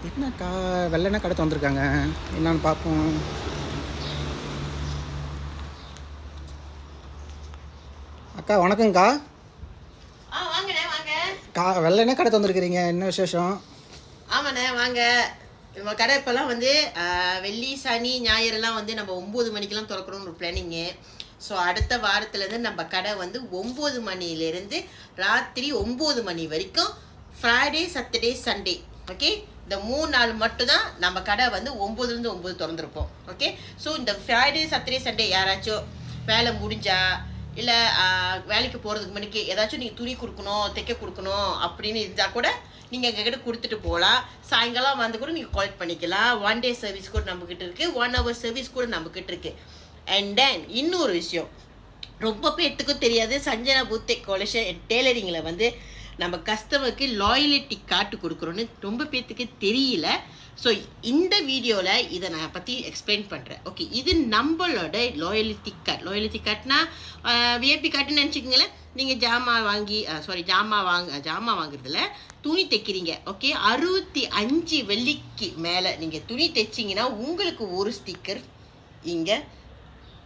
என்னக்கா வெள்ளைனா கடை வந்திருக்காங்க, என்னான்னு பார்ப்போம். அக்கா வணக்கங்க்கா. வாங்கண்ணே வாங்க. வெள்ளைனா கடை வந்திருக்கிறீங்க, என்ன விசேஷம்? ஆமாண்ணே வாங்க. நம்ம கடை இப்போல்லாம் வந்து வெள்ளி சனி ஞாயிறுலாம் வந்து நம்ம 9 மணிக்கெல்லாம் திறக்கணும்னு ஒரு பிளானிங்கு. ஸோ அடுத்த வாரத்துலேருந்து நம்ம கடை வந்து 9 மணிலேருந்து ராத்திரி 9 மணி வரைக்கும், ஃப்ரைடே சாட்டர்டே சண்டே, ஓகே, இந்த 3 நாள் மட்டும்தான் நம்ம கடை வந்து 9லேருந்து 9 திறந்துருப்போம். ஓகே, ஸோ இந்த ஃப்ரைடே சாட்டர்டே சண்டே யாராச்சும் வேலை முடிஞ்சா இல்லை வேலைக்கு போகிறதுக்கு முன்னாடி ஏதாச்சும் நீங்கள் துணி கொடுக்கணும், தைக்க கொடுக்கணும் அப்படின்னு இருந்தால் கூட நீங்கள் எங்ககிட்ட கொடுத்துட்டு போகலாம். சாயங்காலம் வந்து கூட நீங்கள் கலெக்ட் பண்ணிக்கலாம். 1 டே சர்வீஸ் கூட நம்மக்கிட்ட இருக்குது, 1 hour சர்வீஸ் கூட நம்மக்கிட்ட இருக்குது. அண்ட் தென் இன்னொரு விஷயம், ரொம்ப பேர்த்துக்கும் தெரியாது, சஞ்சனா பூத்தே கொலேஷன் டெய்லரிங்கில் வந்து நம்ம கஸ்டமருக்கு லாயலிட்டி கார்டு கொடுக்குறோன்னு ரொம்ப பேர்த்துக்கு தெரியல. ஸோ இந்த வீடியோவில் இதை நான் பற்றி எக்ஸ்பிளைன் பண்ணுறேன். ஓகே, இது நம்மளோட லாயலிட்டி கார்டுனா விஐபி கார்டுன்னு நினச்சிக்கங்களேன். நீங்கள் ஜாமான் வாங்குறதுல துணி தைக்கிறீங்க. ஓகே, 65 வெள்ளிக்கு மேலே நீங்கள் துணி தைச்சிங்கன்னா உங்களுக்கு ஒரு ஸ்டிக்கர் இங்கே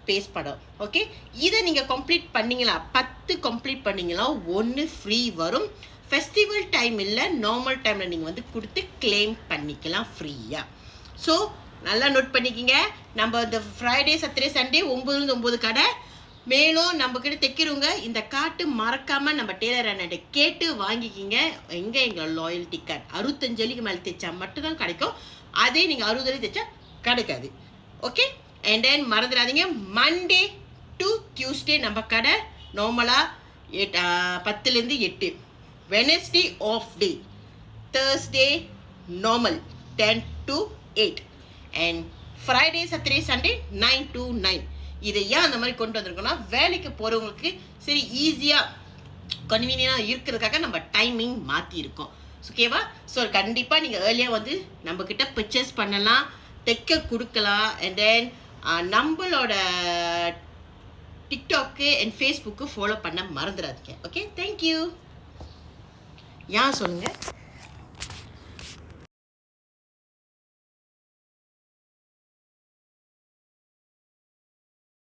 பேஸ்ட் படம். ஓகே, இதை நீங்கள் கம்ப்ளீட் பண்ணிங்களா, 10 கம்ப்ளீட் பண்ணிங்களா 1 ஃப்ரீ வரும். ஃபெஸ்டிவல் டைம் இல்லை, நார்மல் டைமில் நீங்கள் வந்து கொடுத்து கிளைம் பண்ணிக்கலாம் ஃப்ரீயாக. ஸோ நல்லா நோட் பண்ணிக்கிங்க. நம்ம இந்த ஃப்ரைடே சாட்டர்டே சண்டே 9லேருந்து 9 கடை. மேலும் நம்மக்கிட்ட தைக்கிறவங்க இந்த கார்டு மறக்காமல் நம்ம டெய்லர் அண்ணன்ட்ட கேட்டு வாங்கிக்கிங்க. எங்களோட லாயல்ட்டி கார்டு 65 வலிக்கு மேலே தைச்சா மட்டும்தான் கிடைக்கும். அதே நீங்கள் 60 வலி தைச்சா கிடைக்காது. ஓகே, அண்ட் தென் மறந்துடாதீங்க, மண்டே டு டியூஸ்டே நம்ம கடை நார்மலாக 10லேருந்து 8, Wednesday off day, Thursday normal 10 to 8, and Friday Saturday Sunday 9 to 9. இதை ஏன் அந்த மாதிரி கொண்டு வந்திருக்கோம்னா, வேலைக்கு போகிறவங்களுக்கு சரி ஈஸியாக கன்வீனியனாக இருக்கிறதுக்காக நம்ம டைமிங் மாற்றிருக்கோம். ஓகேவா? ஸோ கண்டிப்பாக நீங்கள் ஏர்லியாக வந்து நம்மக்கிட்ட பர்ச்சேஸ் பண்ணலாம், தைக்க கொடுக்கலாம். அண்ட் தென் நம்மளோட டிக்டாக்கு அண்ட் ஃபேஸ்புக்கு ஃபாலோ பண்ண மறந்துடாதீங்க. Okay, thank you. சொல்லுங்கள்.